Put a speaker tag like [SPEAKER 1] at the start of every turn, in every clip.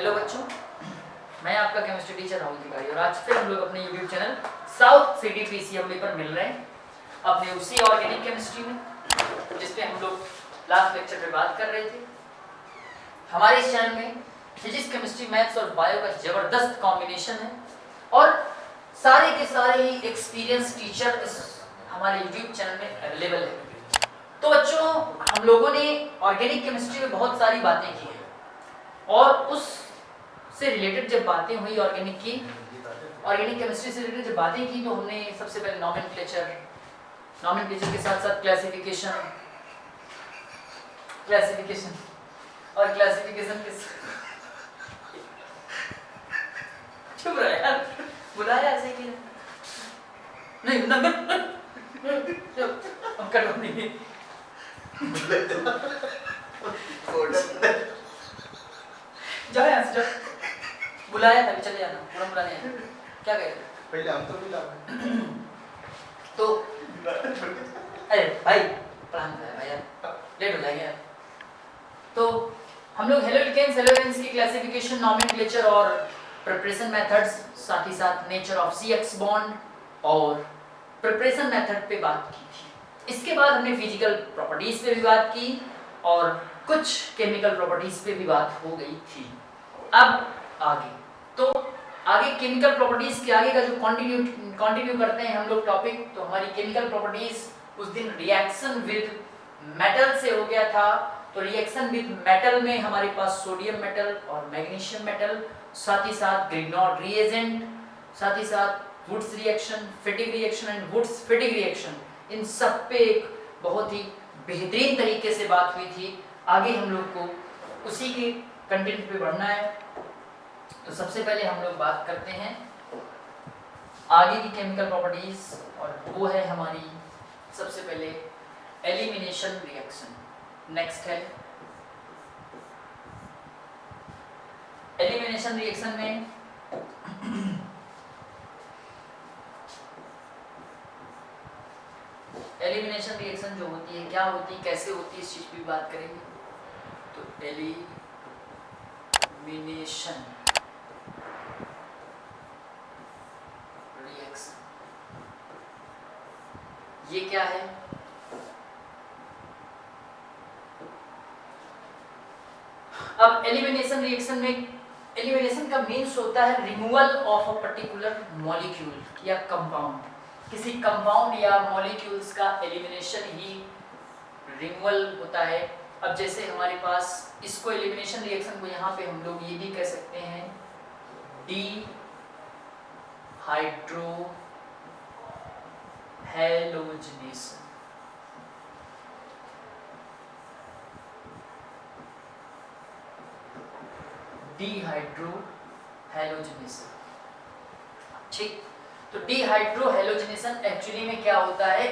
[SPEAKER 1] Hello बच्चों, मैं आपका केमिस्ट्री टीचर राहुल तिवारी और आज फिर हम लोग अपने YouTube channel south city PCMB पर मिल रहे हैं अपने उसी ऑर्गेनिक केमिस्ट्री में जिसपे हम लोग लास्ट लेक्चर में बात कर रहे थे। हमारे इस चैनल में फिजिक्स, केमिस्ट्री, मैथ्स और बायो का जबरदस्त कॉम्बिनेशन है और सारे के सारे ही एक्सपीरियंस टीचर इस हमारे यूट्यूब चैनल में अवेलेबल है। तो बच्चों, हम लोगों ने ऑर्गेनिक केमिस्ट्री में बहुत सारी बातें की हैं और उस से रिलेटेड जब बातें हुई ऑर्गेनिक केमिस्ट्री से रिलेटेड जब बातें की तो हमने सबसे पहले नॉमेनक्लेचर के साथ साथ क्लासिफिकेशन और क्लासिफिकेशन के चुप रहा यार, बुलाया ऐसे कि नहीं अब करो नहीं जाओ यहाँ से, जाओ। बुलाया था, चले जाना, पूरा बुलाने आया। क्या कहे
[SPEAKER 2] पहले हम तो मिला
[SPEAKER 1] तो अरे भाई पढ़ाना है भाई यार, लेट हो जाएंगे यार। तो हम लोग हेलोइल्केन्स की क्लासिफिकेशन, नॉमेनक्लेचर और प्रिपरेशन मेथड्स, साथ ही साथ नेचर ऑफ CX बॉन्ड और प्रिपरेशन मेथड पे बात की थी। इसके बाद हमने फिजिकल प्रॉपर्टीज पे भी बात की और कुछ केमिकल प्रॉपर्टीज पे भी बात हो गई थी। अब आगे केमिकल प्रॉपर्टीज के आगे का जो कंटिन्यू करते हैं हम लोग टॉपिक। तो हमारी केमिकल प्रॉपर्टीज उस दिन रिएक्शन विद मेटल से हो गया था। तो रिएक्शन विद मेटल में हमारे पास सोडियम मेटल और मैग्नीशियम मेटल, साथ ही साथ ग्रिग्नॉर्ड रिएजेंट, साथ ही साथ Wurtz reaction, Fittig reaction and Wurtz Fittig reaction, इन सब पे एक बहुत ही बेहतरीन तरीके से बात हुई थी। आगे हम लोग को उसी के कंटेंट पे बढ़ना है। तो सबसे पहले हम लोग बात करते हैं आगे की केमिकल प्रॉपर्टीज और वो है हमारी सबसे पहले एलिमिनेशन रिएक्शन। नेक्स्ट है एलिमिनेशन रिएक्शन में एलिमिनेशन रिएक्शन जो होती है, क्या होती है, कैसे होती है, इस चीज की बात करेंगे। तो एलिमिनेशन रिएक्शन ये क्या है? अब एलिमिनेशन रिएक्शन में एलिमिनेशन का मीन्स होता है removal of a particular molecule या कंपाउंड। किसी कंपाउंड या मॉलिक्यूल्स का एलिमिनेशन ही रिमूवल होता है। अब जैसे हमारे पास इसको एलिमिनेशन रिएक्शन को यहाँ पे हम लोग ये भी कह सकते हैं डिहाइड्रोहैलोजिनेशन। डिहाइड्रोहैलोजिनेशन, ठीक। तो डिहाइड्रोहैलोजिनेशन एक्चुअली में क्या होता है?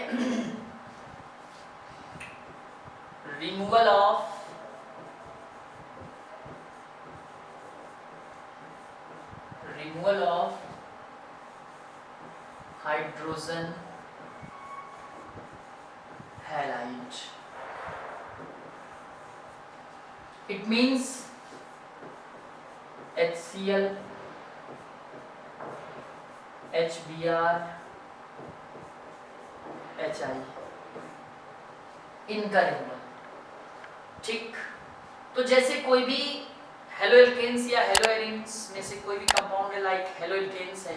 [SPEAKER 1] Removal of hydrogen halide. It means HCl, HBr, HI, इनका रिमूवल, ठीक। तो जैसे कोई भी हेलोएल्केन्स या हेलोएरिन्स में से कोई भी कंपाउंड है, लाइक हेलोएल्केन्स है,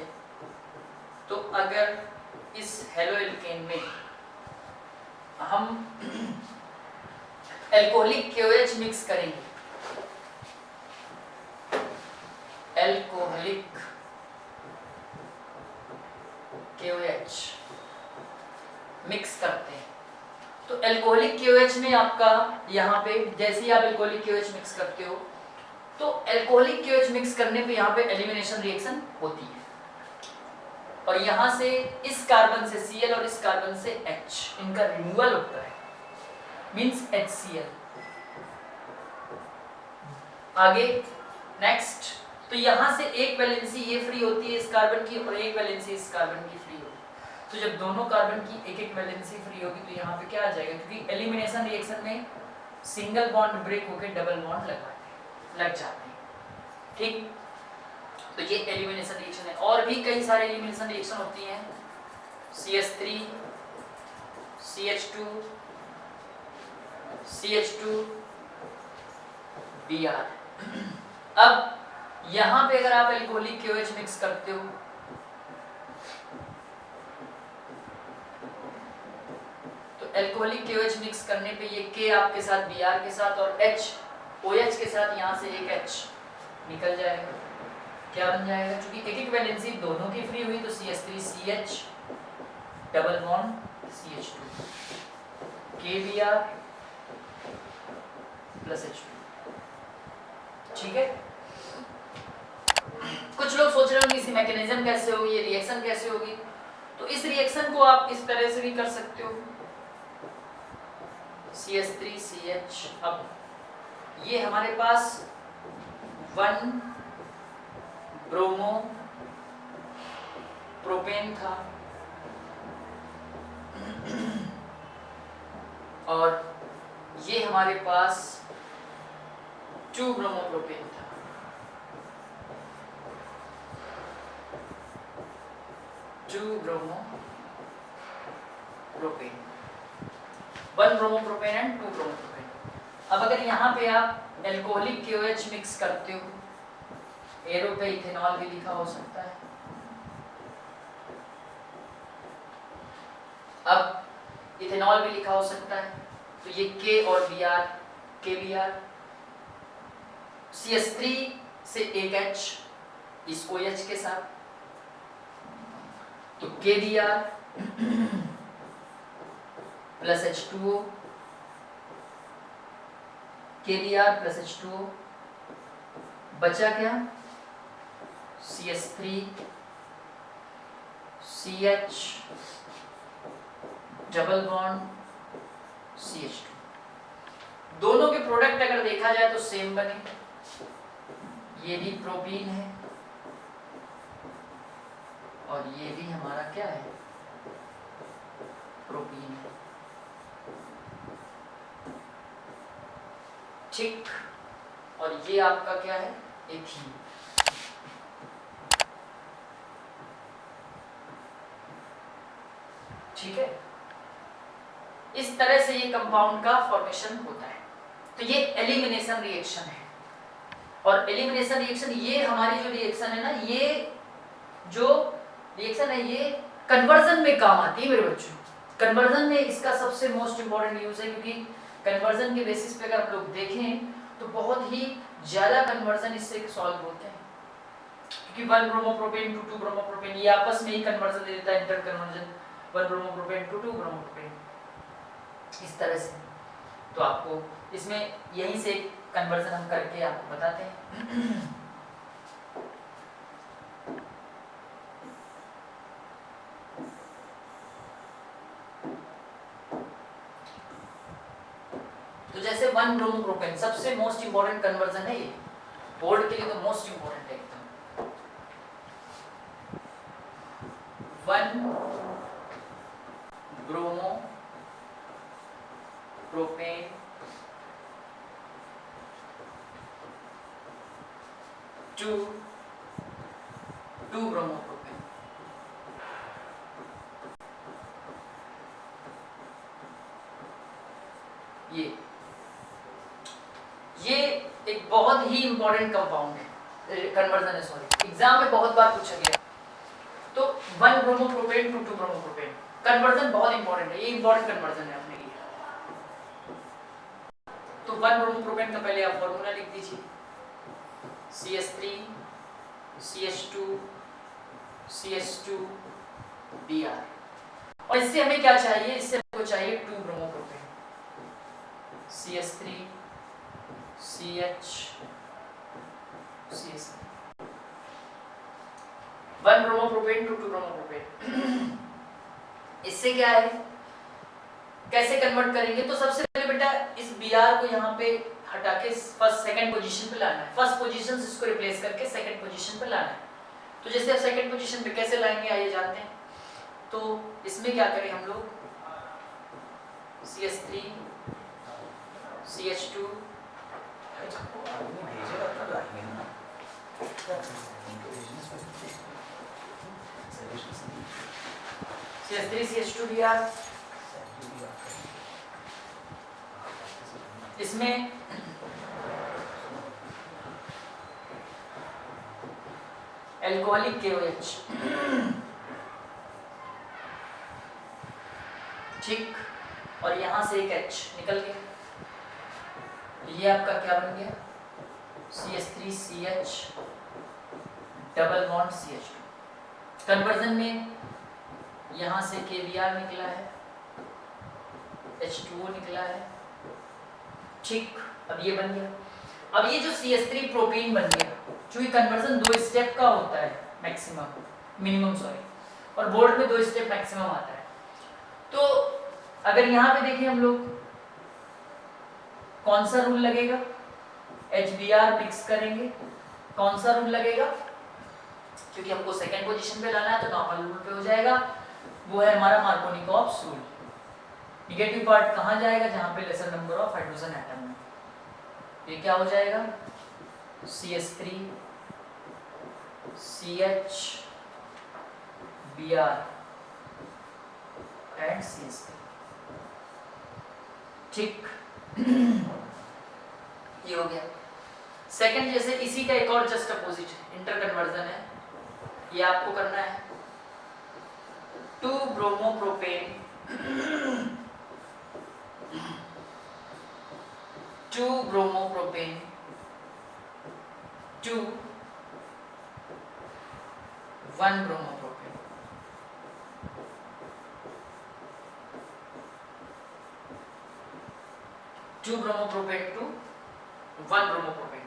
[SPEAKER 1] तो अगर इस हेलोएल्केन में हम एल्कोहलिक KOH मिक्स करेंगे, एल्कोहलिक KOH मिक्स करते हैं, तो एल्कोहलिक KOH में आपका यहाँ पे जैसे ही आप एल्कोहलिक KOH मिक्स करते हो तो एल्कोहलिक KOH मिक्स करने पे यहाँ पे एलिमिनेशन रिएक्शन होती है और यहाँ से इस कार्बन से Cl और इस कार्बन से H, इनका रिमूवल होता है, मींस HCl। आगे नेक्स्ट, तो यहाँ से एक वैलेंसी ये फ्री होती है इस कार्बन की और एक वैलेंसी इस कार्बन की फ्री होती है। तो जब दोनों कार्बन की एक एक वैलेंसी फ्री होगी तो यहाँ पे क्या आ जाएगा, क्योंकि एलिमिनेशन रिएक्शन में सिंगल बॉन्ड ब्रेक होकर डबल बॉन्ड लग जाते हैं। ठीक, तो ये एलिमिनेशन रिएक्शन है। और भी कई सारे एलिमिनेशन रिएक्शन होती हैं, CH3 CH2 CH2 Br। अब यहां पे अगर आप एल्कोहलिक KOH मिक्स करते हो तो एल्कोहलिक KOH मिक्स करने पे ये K आपके साथ Br के साथ और H OH के साथ यहाँ से एक H निकल जाएगा। क्या बन जाएगा? क्योंकि एक एक वैलेंसी दोनों की फ्री हुई तो CH3CH double bond CH2 KBr plus H2। ठीक है, कुछ लोग सोच रहे होंगे इसकी मैकेनिज्म कैसे होगी, ये रिएक्शन कैसे होगी। तो इस रिएक्शन को आप इस तरह से भी कर सकते हो, CH3CH। अब ये हमारे पास 1 ब्रोमो प्रोपेन था और ये हमारे पास 2 ब्रोमो प्रोपेन था। 2 bromo propane, 1 bromo propane and 2 bromo propane. अब अगर यहाँ पे आप एल्कोहलिक KOH मिक्स करते हो, एरो पे इथेनॉल भी लिखा हो सकता है। अब इथेनॉल भी लिखा हो सकता है, तो ये K और Br, KBr, CH3 से एक H इस OH के साथ, तो KBr plus H2O, KBr plus H2O, बचा क्या? CH3 CH double bond CH2। दोनों के प्रोडक्ट अगर देखा जाए तो सेम बने, ये भी प्रोपीन है और ये भी हमारा क्या है? प्रोपीन है। ठीक, और ये आपका क्या है? एथीन। ठीक है, इस तरह से ये कंपाउंड का फॉर्मेशन होता है। तो ये एलिमिनेशन रिएक्शन है। और एलिमिनेशन रिएक्शन, ये हमारी जो रिएक्शन है ना, ये जो रिएक्शन है ये कन्वर्जन में काम आती है मेरे बच्चों। कन्वर्जन में इसका सबसे मोस्ट इंपॉर्टेंट यूज है, क्योंकि कन्वर्जन के बेसिस पे अगर आप लोग देखें तो बहुत ही ज़्यादा कन्वर्जन इससे सॉल्व होते हैं, क्योंकि 1 ब्रोमोप्रोपेन टू 2 ब्रोमोप्रोपेन ये आपस में ही कन्वर्जन दे देता है, inter conversion 1 bromopropane to 2 bromopropane, इस तरह से। तो आपको इसमें यहीं से कन्वर्जन हम करके आपको बताते हैं। तो जैसे 1 ब्रोमोप्रोपेन सबसे मोस्ट इंपॉर्टेंट कन्वर्जन है, ये बोर्ड के लिए तो मोस्ट इंपॉर्टेंट है एकदम। 1 ब्रोमोप्रोपेन टू 2 ब्रोमोप्रोपेन। ये एक बहुत ही इंपॉर्टेंट कंपाउंड है, कन्वर्जन है, सॉरी, एग्जाम में बहुत बार पूछा गया। तो 1 ब्रोमोप्रोपेन टू 2 ब्रोमोप्रोपेन कन्वर्जन बहुत इंपॉर्टेंट है, ये इंपॉर्टेंट कन्वर्जन है अपने लिए। तो 1 ब्रोमोप्रोपेन का पहले आप फॉर्मूला लिख दीजिए, CH3 CH2 CH2 Br। और इससे हमें क्या चाहिए? इससे हमको चाहिए 2 bromopropane, CH3 CH CH3, 1 bromopropane to 2 bromopropane. इससे क्या है, कैसे कन्वर्ट करेंगे? तो सबसे पहले बेटा इस Br को यहाँ पे हटा के फर्स्ट सेकंड पोजीशन पे लाना है, फर्स्ट पोजीशन से इसको रिप्लेस करके सेकंड पोजीशन पे लाना है। तो जैसे आप सेकंड पोजीशन पे कैसे लाएंगे आइए जानते हैं। तो इसमें क्या करें हम लोग, CH3 CH2 CH3 CH2Br, इसमें एल्कोहलिक KOH, ठीक, और यहां से एक H निकल गया, ये आपका क्या बन गया, CH3CH double bond CH2। Conversion में यहां से KBr निकला है, H2O निकला है, ठीक। अब ये बन गया। अब ये जो CH3 प्रोपेन बन गया, क्योंकि कन्वर्जन 2 स्टेप का होता है मैक्सिमम, मिनिमम सॉरी, और बोल्ट में 2 स्टेप मैक्सिमम आता है। तो अगर यहाँ पे देखें हम लोग, कौन सा रूल लगेगा, HBr मिक्स करेंगे, कौन सा रूल लगेगा, क्योंकि हमको सेकेंड पोजीशन पे लाना है तो नॉर्मल रूल पे हो जाएगा, वो है हमारा मार्कोनिकॉफ्स रूल। निगेटिव पार्ट कहाँ जाएगा, जहाँ पे laser number of hydrogen atom है, ये क्या हो जाएगा, CH3 CH Br and CH3, ठीक। ये हो गया। सेकंड, जैसे इसी का एक और जस्ट अपोजिट इंटर कन्वर्जन है, ये आपको करना है 2 bromopropane 2 bromopropane to 1 bromopropane, two bromopropane to 1 bromopropane.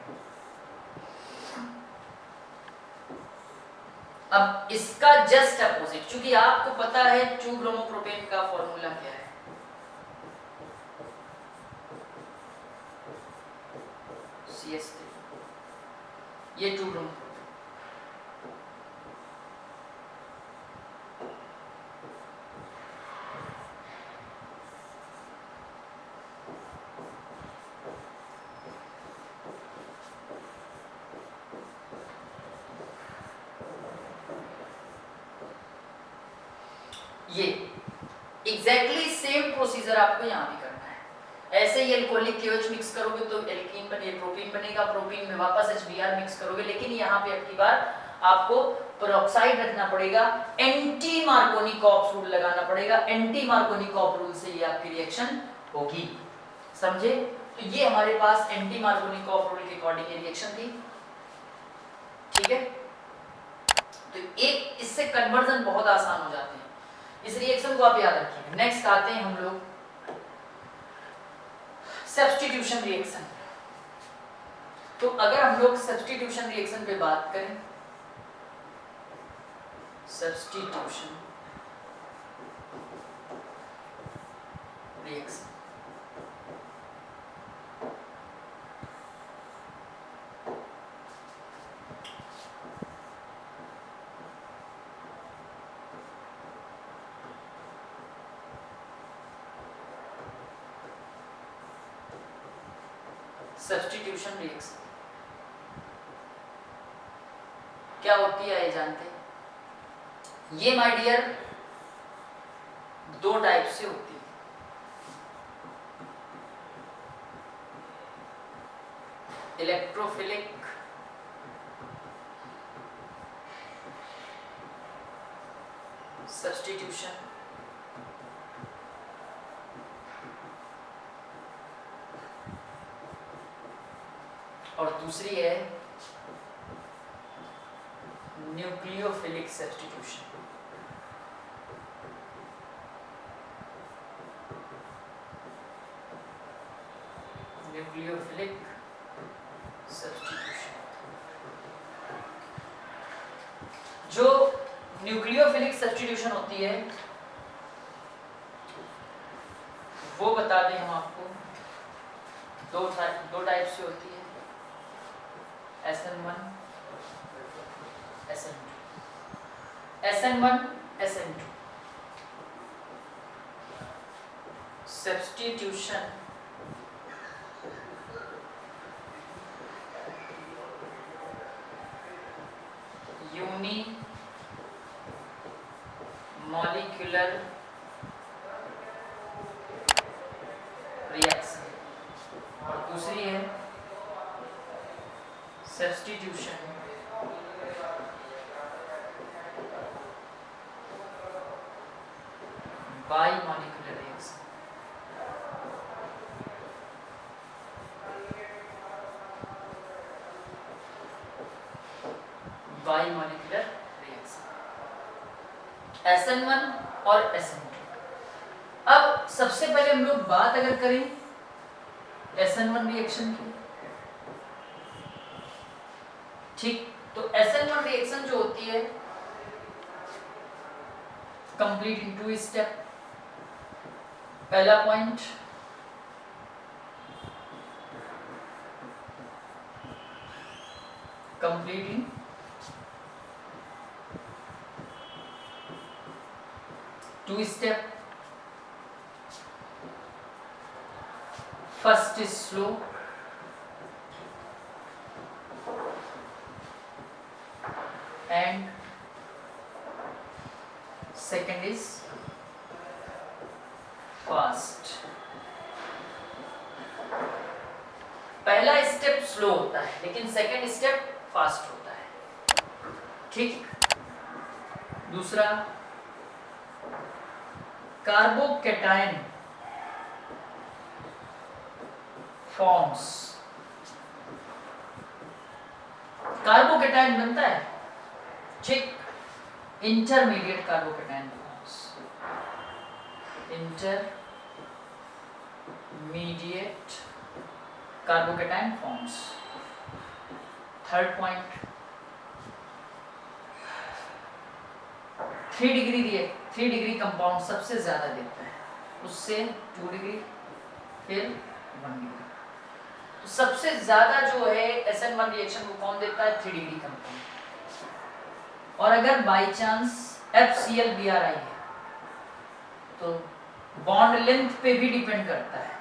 [SPEAKER 1] अब इसका जस्ट अपोजिट, क्योंकि आपको पता है 2 ब्रोमोप्रोपेन का फॉर्मूला क्या है, CH3, ये 2 ब्रोमोप्रोपेन, ये एग्जैक्टली सेम प्रोसीजर आपको यहाँ भी करना है। ऐसे ही एल्कोहलिक KOH मिक्स करोगे तो एल्कीन बने, प्रोपीन बनेगा, प्रोपीन में वापस HBr मिक्स करोगे, लेकिन यहाँ पे अब की बार आपको पेरोक्साइड रखना पड़ेगा, एंटी मार्कोनिकॉफ रूल लगाना पड़ेगा, एंटी मार्कोनिकॉफ रूल से ये आपकी रिएक्शन होगी, समझे। तो ये हमारे पास एंटी मार्कोनिकॉफ रूल के अकॉर्डिंग ये रिएक्शन थी, ठीक है। तो एक इससे कन्वर्जन बहुत आसान हो जाते हैं, इस रिएक्शन को आप याद रखिए। नेक्स्ट आते हैं हम लोग सब्स्टिट्यूशन रिएक्शन। तो अगर हम लोग सब्स्टिट्यूशन रिएक्शन पे बात करें, सब्स्टिट्यूशन रिएक्शन, सब्स्टिट्यूशन रिएक्शन क्या होती है ये जानते हैं। ये माय डियर 2 टाइप से होती है, इलेक्ट्रोफिलिक सब्स्टिट्यूशन और दूसरी है न्यूक्लियोफिलिक सब्स्टिट्यूशन। न्यूक्लियोफिलिक सब्स्टिट्यूशन, जो न्यूक्लियोफिलिक सब्स्टिट्यूशन होती है वो बता दें हम आपको, दो टाइप से होती है, SN1 SN2। SN1 SN2 substitution uni molecular reaction और दूसरी है substitution by molecular reaction. By molecular reaction SN1 और SN2। अब सबसे पहले हम लोग बात अगर करें SN1 रिएक्शन की, ठीक, तो SN1 रिएक्शन जो होती है कंप्लीट इन 2 स्टेप। पहला point, complete in 2 step. First is slow and second is fast। पहला स्टेप स्लो होता है लेकिन सेकंड स्टेप फास्ट होता है, ठीक। दूसरा, कार्बोकैटायन फॉर्म्स, कार्बोकैटायन बनता है, ठीक, intermediate carbocation forms, intermediate carbocation forms. Third point, 3 degree compound सबसे ज्यादा देता है, उससे 2 डिग्री फिर 1 डिग्री। तो सबसे ज्यादा जो है SN1 रिएक्शन को कौन देता है? 3 डिग्री कंपाउंड। और अगर बाई चांस FCl-Bri है तो बॉन्ड लेंथ पे भी डिपेंड करता है,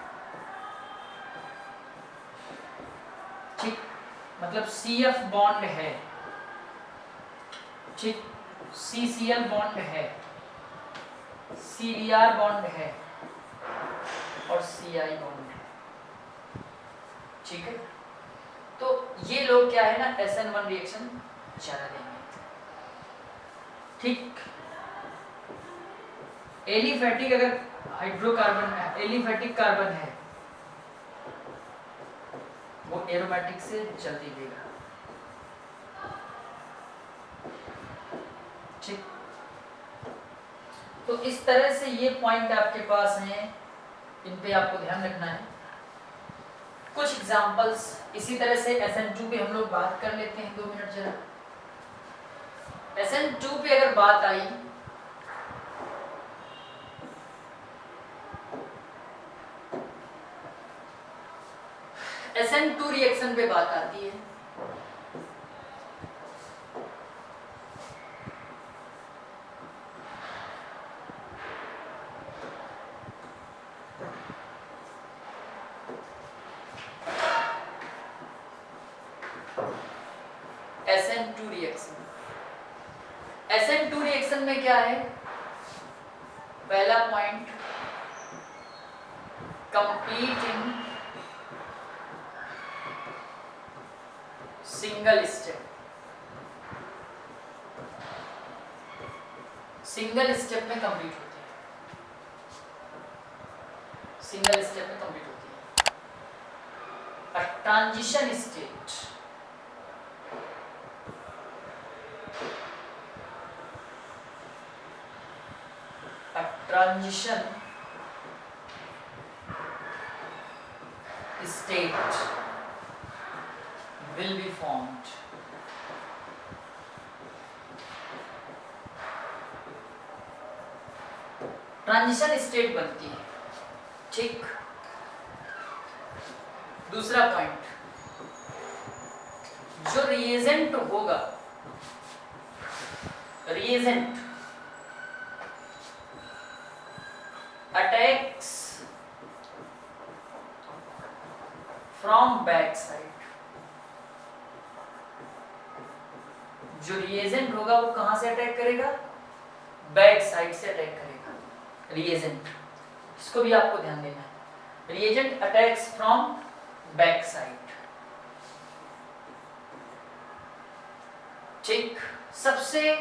[SPEAKER 1] ठीक, मतलब CF बॉन्ड है, ठीक, CCl बॉन्ड है, CBr बॉन्ड है और CI बॉन्ड है, ठीक है। तो ये लोग क्या है ना, SN1 रिएक्शन ज्यादा देंगे, ठीक। एलिफैटिक अगर हाइड्रोकार्बन है, एलिफैटिक कार्बन है, वो एरोमेटिक से जल्दी देगा, ठीक। तो इस तरह से ये पॉइंट आपके पास हैं, इन पे आपको ध्यान रखना है। कुछ एग्जांपल्स इसी तरह से SN2 पे हम लोग बात कर लेते हैं, 2 मिनट जरा। SN2 पे अगर बात आई, SN2 रिएक्शन पे बात आती है, SN2 रिएक्शन। SN2 रिएक्शन में क्या है? पहला point, complete in single step. Single step में कंप्लीट होती है, सिंगल स्टेप में कंप्लीट होती है। Transition state, transition state will be formed। Transition state बनती है, ठीक। दूसरा पॉइंट, जो रिएजेंट होगा, reagent attacks from back side, जो रिएजेंट होगा वो कहाँ से अटैक करेगा, बैक साइड से अटैक करेगा रिएजेंट, इसको भी आपको ध्यान देना है। Reagent attacks from back side. ठीक, सबसे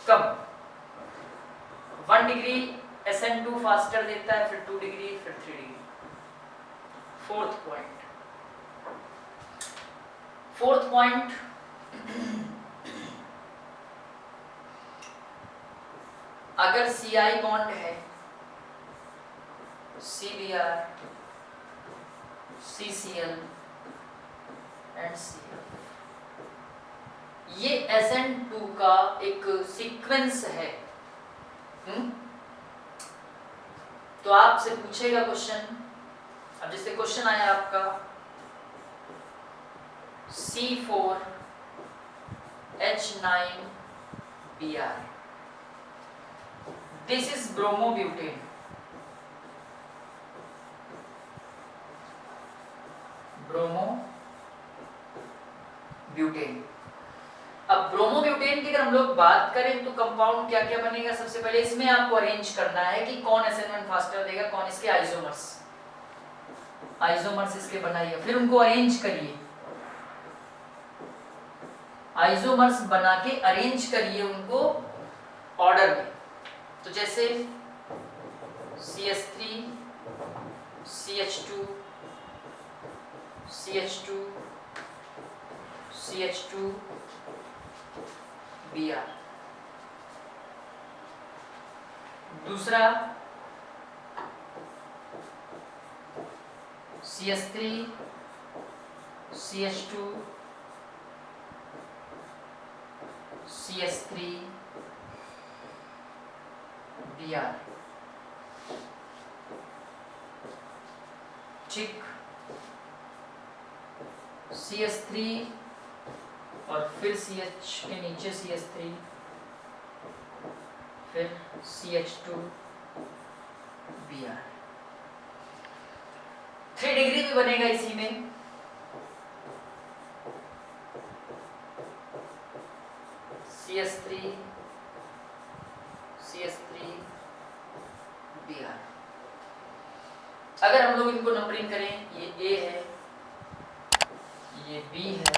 [SPEAKER 1] कम 1 डिग्री SN2 फास्टर देता है, फिर 2 डिग्री, फिर 3 डिग्री। फोर्थ पॉइंट अगर CI बॉन्ड है, CBr, CCl एंड Cl, ये SN2 का एक सीक्वेंस है। तो आपसे पूछेगा क्वेश्चन, अब जैसे क्वेश्चन आया आपका C4H9Br, this is bromobutane. Bromobutane. अब ब्रोमोब्यूटेन की अगर हम लोग बात करें तो कंपाउंड क्या क्या बनेगा, सबसे पहले इसमें आपको अरेंज करना है कि कौन SN1 फास्टर देगा, कौन इसके आइसोमर्स इसके बनाइए, फिर उनको अरेंज करिए, आइसोमर्स बना के अरेंज करिए उनको ऑर्डर में। तो जैसे CH3 CH2 CH2 CH2 Br, दूसरा CH3 CH2 CH3 Br। ठीक, CH3 और फिर CH के नीचे CH3, फिर CH2 Br। 3 डिग्री भी बनेगा इसी में। CH3 Br। अगर हम लोग इनको नंबरिंग करें, ये A है, ये B है,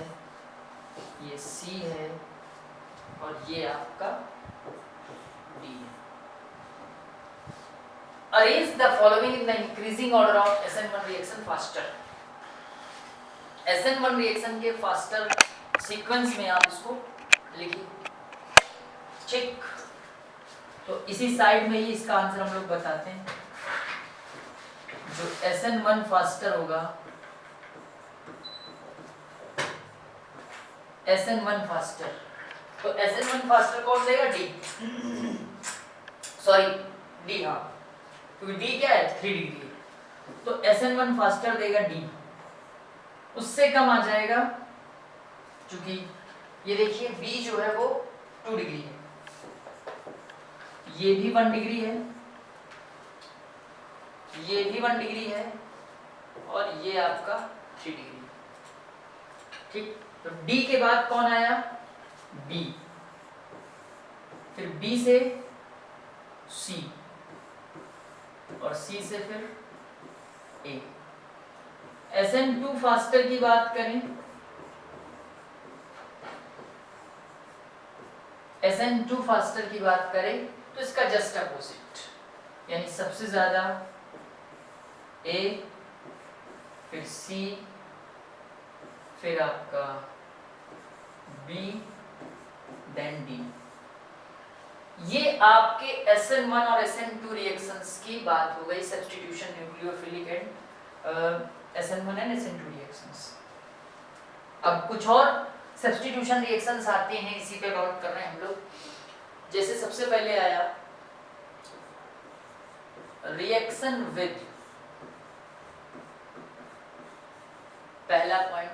[SPEAKER 1] ये C है और ये आपका D है। Arrange the following in the increasing order of SN1 reaction faster। SN1 reaction के फास्टर सीक्वेंस में आप इसको लिखिए। ठीक, तो इसी साइड में ही इसका आंसर हम लोग बताते हैं। जो SN1 फास्टर होगा, SN1 फास्टर, तो SN1 फास्टर कौन देगा, D, सॉरी D, हाँ, क्योंकि D क्या है, 3 डिग्री, तो SN1 फास्टर देगा D, उससे कम आ जाएगा, क्योंकि ये देखिए B जो है वो 2 डिग्री है, ये भी 1 डिग्री है, ये भी 1 डिग्री है और ये आपका 3 डिग्री। ठीक, तो D के बाद कौन आया, B, फिर B से C और C से फिर A। SN2 फास्टर की बात करें, SN2 फास्टर की बात करें तो इसका जस्ट अपोजिट, यानी सबसे ज्यादा A, फिर C, फिर आपका B, देन D। ये आपके SN1 और SN2 रिएक्शंस की बात हो गई, substitution nucleophilic and SN1 and SN2 reactions. अब कुछ और सब्स्टिट्यूशन रिएक्शंस आते हैं, इसी पे बात कर रहे हैं हम लोग। जैसे सबसे पहले आया रिएक्शन विद, पहला पॉइंट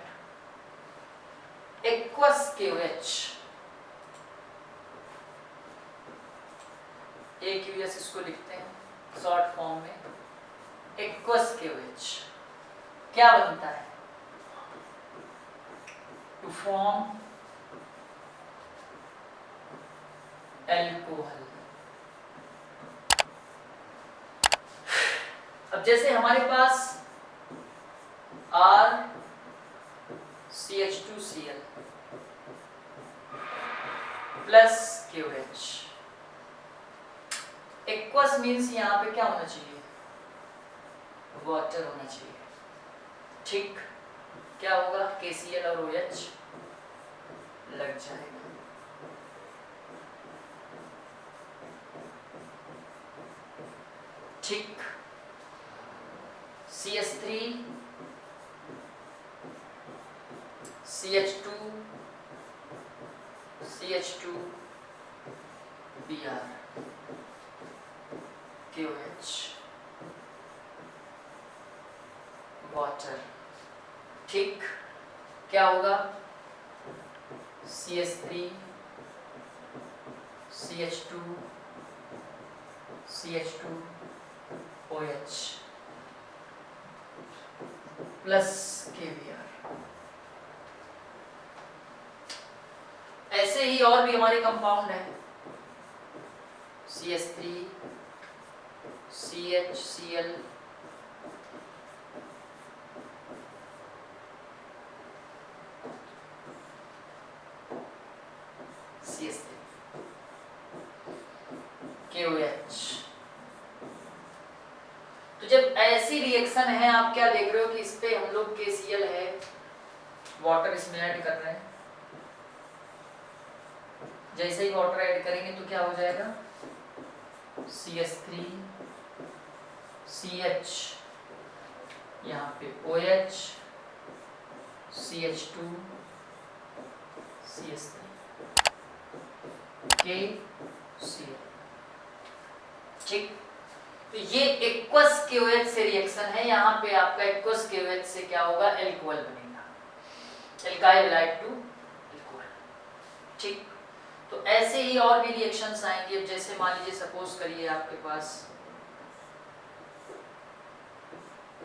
[SPEAKER 1] एक्वस KOH, AQS इसको लिखते हैं शॉर्ट फॉर्म में, एक्वस KOH। क्या बनता है, टू फॉर्म एल्कोहल। अब जैसे हमारे पास RCH2Cl plus KOH, aqueous means यहाँ पे क्या होना चाहिए, वाटर होना चाहिए, ठीक। क्या होगा, KCl और OH लग जाएगा। ठीक, CH3 CH2 CH2 Br KOH water, ठीक। क्या होगा, CH3 CH2 CH2 OH plus KBr। ऐसे ही और भी हमारे कंपाउंड है, CH3 CHCl CH3 KOH। तो जब ऐसी रिएक्शन है, आप क्या देख रहे हो कि इस पे हम लोग KCl है, वाटर इसमें ऐड कर रहे हैं। जैसे ही वाटर ऐड करेंगे तो क्या हो जाएगा, CH3 CH, यहाँ पे OH CH2 CH3 KCl, ठीक। तो ये एक्वस KOH से रिएक्शन है, यहाँ पे आपका एक्वस KOH से क्या होगा, एल्कोहल बनेगा, एल्काइल हैलाइड टू एल्कोहल, ठीक। तो ऐसे ही और भी रिएक्शंस आएंगे। अब जैसे मान लीजिए सपोज करिए आपके पास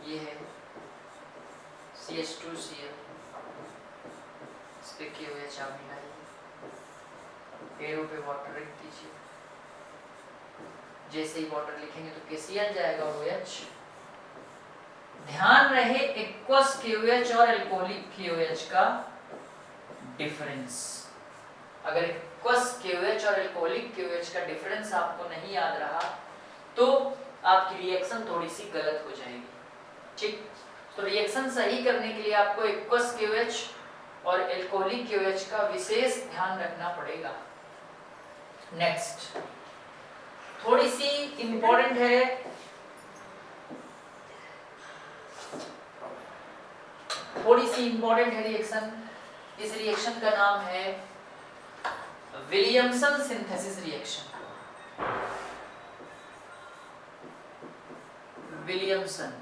[SPEAKER 1] ये है CH2Cl, इस पे KOH आप मिलाइए, पेड़ों पे वाटर रख दीजिए, जैसे ही वाटर लिखेंगे तो KCl जाएगा और OH। ध्यान रहे एक्वस KOH और एल्कोहलिक KOH का डिफरेंस। अगर एक्वस KOH और एल्कोहलिक KOH का डिफरेंस आपको नहीं याद रहा तो आपकी रिएक्शन थोड़ी सी गलत हो जाएगी, ठीक। तो रिएक्शन सही करने के लिए आपको एक्वस KOH और एल्कोहलिक KOH का विशेष ध्यान रखना पड़ेगा। नेक्स्ट थोड़ी सी इंपॉर्टेंट है, रिएक्शन। इस रिएक्शन का नाम है Williamson synthesis reaction. Williamson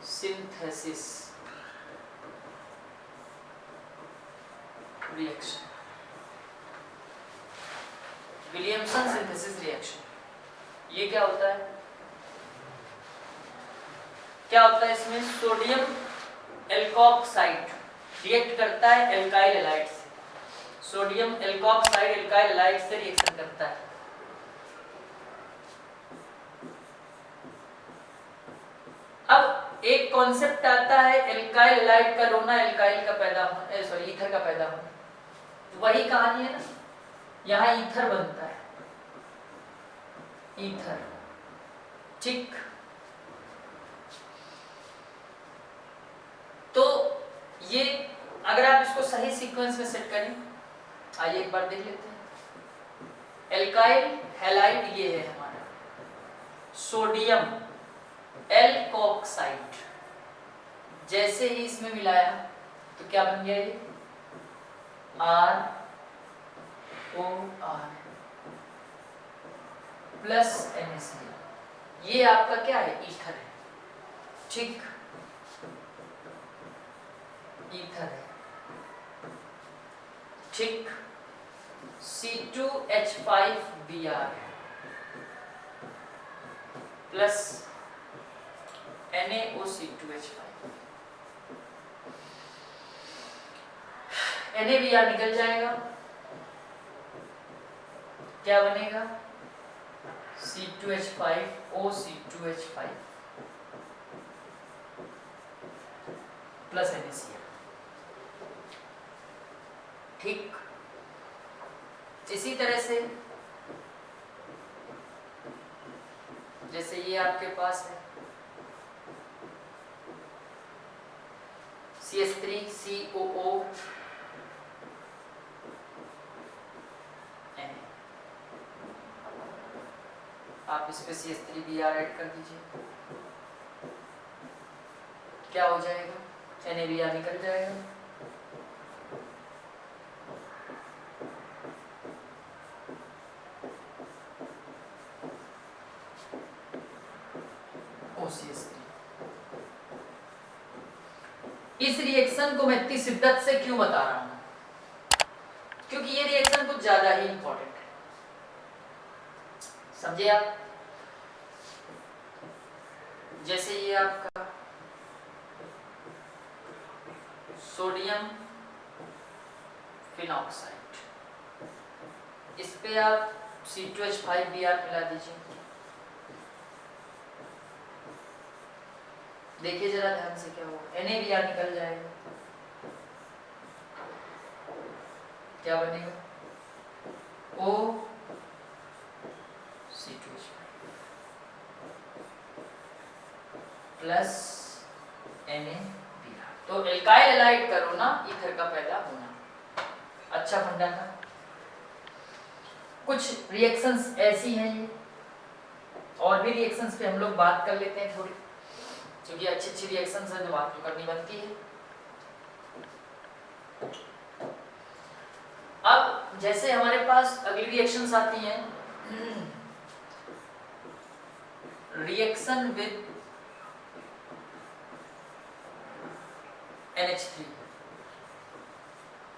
[SPEAKER 1] synthesis reaction, Williamson synthesis reaction. ये क्या होता है, इसमें सोडियम एल्कोक्साइड रिएक्ट करता है एल्काइल हैलाइड से, सोडियम एल्कोक्साइड एल्काइल हैलाइड से रिएक्शन करता है। अब एक कॉन्सेप्ट आता है एल्काइल हैलाइड का रोना, एल्काइल का पैदा होना, ईथर का पैदा होना। वही कहानी है ना, यहाँ ईथर बनता है, ईथर, ठीक। तो ये अगर आप इसको सही सीक्वेंस में सेट करें, आइए एक बार देख लेते हैं। एल्काइल हैलाइड ये है हमारा, सोडियम एल्कोक्साइड, जैसे ही इसमें मिलाया तो क्या बन गया, ये ROR प्लस NaCl। ये आपका क्या है, ईथर है, ठीक, ईथर है, ठीक। C2H5Br प्लस NaOC2H5, NaBr निकल जाएगा, क्या बनेगा C2H5OC2H5 प्लस NaCl। ठीक, इसी तरह से जैसे ये आपके पास है CH3COO Na, आप इस पे CH3Br ऐड कर दीजिए, क्या हो जाएगा NaBr निकल जाएगा, OCH3। इस रिएक्शन को मैं इतनी शिद्दत से क्यों बता रहा हूं, क्योंकि ये रिएक्शन कुछ ज्यादा ही इंपॉर्टेंट है, समझे आप। जैसे ये आपका सोडियम फिनॉक्साइड, इस पे आप C2H5Br मिला दीजिए, देखिए जरा ध्यान से क्या होगा, NaBr निकल जाएगा, क्या बनेगा OC2H5 प्लस NaBr। तो एल्काइल हैलाइड करो ना, ईथर का पैदा होना, अच्छा फंडा था। कुछ रिएक्शंस ऐसी हैं ये, और भी रिएक्शंस पे हम लोग बात कर लेते हैं थोड़ी, क्योंकि अच्छी अच्छी रिएक्शंस है तो बात तो करनी बनती है। अब जैसे हमारे पास अगली रिएक्शंस आती हैं, reaction with NH3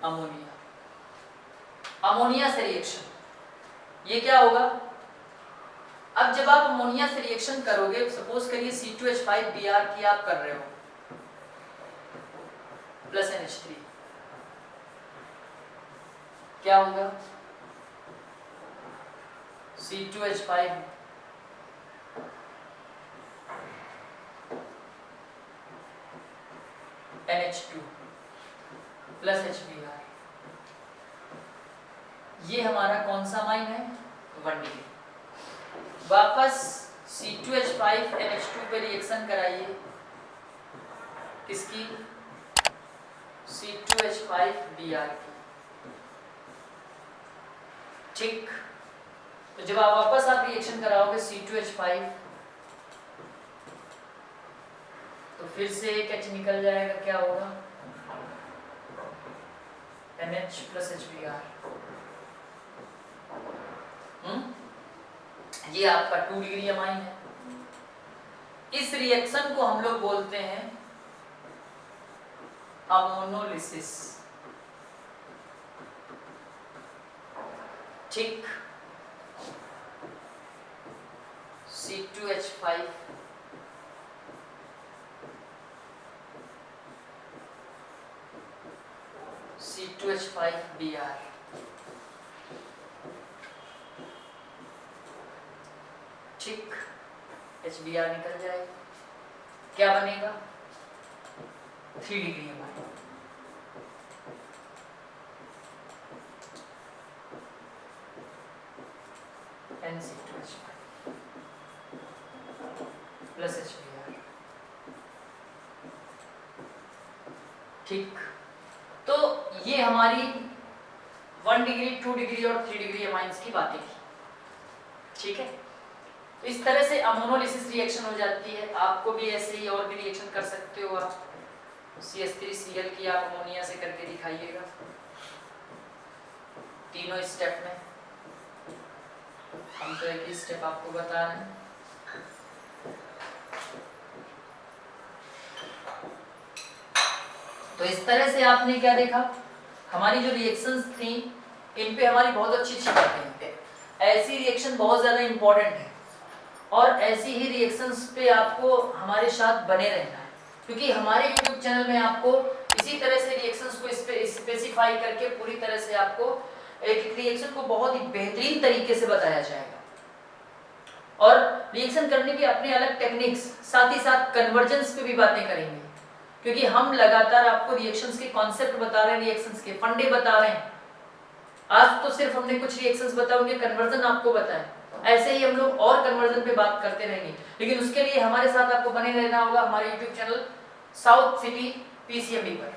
[SPEAKER 1] ammonia, ammonia से रिएक्शन, ये क्या होगा, अब जब आप अमोनिया से रिएक्शन करोगे, सपोज करिए C2H5Br की आप कर रहे हो प्लस NH3, क्या होगा C2H5 NH2 प्लस HBr, ये हमारा कौन सा अमाइन है 1D। वापस C2H5NH2 पे रिएक्शन कराइए, किसकी C2H5Br की, ठीक। तो जब आप वापस आप रिएक्शन कराओगे C2H5, तो फिर से एक H निकल जाएगा, क्या होगा NH प्लस HBr। ये आपका 2 डिग्री अमाइन है। इस रिएक्शन को हम लोग बोलते हैं अमोनोलिसिस, ठीक। C2H5 C2H5Br, ठीक, HBr निकल जाएगा, क्या बनेगा 3 degree amine. NC2H5 plus HBr, ठीक। तो ये हमारी 1 डिग्री 2 डिग्री और 3 डिग्री अमाइंस की बातें थी, ठीक है। तो इस तरह से अमोनोलिसिस रिएक्शन हो जाती है। आपको भी ऐसे ही और भी रिएक्शन कर सकते हो आप, CH3Cl की आप अमोनिया से करके दिखाइएगा तीनों स्टेप में। हम तो एक ही स्टेप आपको बता रहे हैं। तो इस तरह से आपने क्या देखा, हमारी जो रिएक्शंस थी इन पे हमारी बहुत अच्छी अच्छी बातें हैं। ऐसी रिएक्शन बहुत ज़्यादा इम्पोर्टेंट है और ऐसी ही रिएक्शंस पे आपको हमारे साथ बने रहना है, क्योंकि हमारे YouTube चैनल में आपको इसी तरह से रिएक्शंस को स्पेसिफाई करके पूरी तरह से आपको एक रिएक्शन को बहुत ही बेहतरीन तरीके से बताया जाएगा। और रिएक्शन करने की अपने अलग टेक्निक्स, साथ ही साथ कन्वर्जेंस पे भी बातें करेंगे, क्योंकि हम लगातार आपको रिएक्शंस के कॉन्सेप्ट बता रहे हैं, रिएक्शंस के फंडे बता रहे हैं। आज तो सिर्फ हमने कुछ रिएक्शंस बताए, उनके कन्वर्जन आपको बताए, ऐसे ही हम लोग और कन्वर्जन पे बात करते रहेंगे। लेकिन उसके लिए हमारे साथ आपको बने रहना होगा हमारे YouTube channel south city PCMB पर,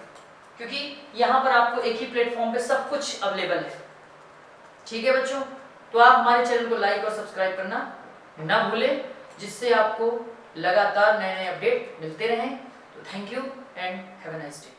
[SPEAKER 1] क्योंकि यहाँ पर आपको एक ही प्लेटफॉर्म पे सब कुछ अवेलेबल है। ठीक है बच्चों, तो आप हमारे चैनल को लाइक और सब्सक्राइब करना ना भूलें, जिससे आपको लगातार नए नए अपडेट मिलते रहें। तो thank you and have a nice day.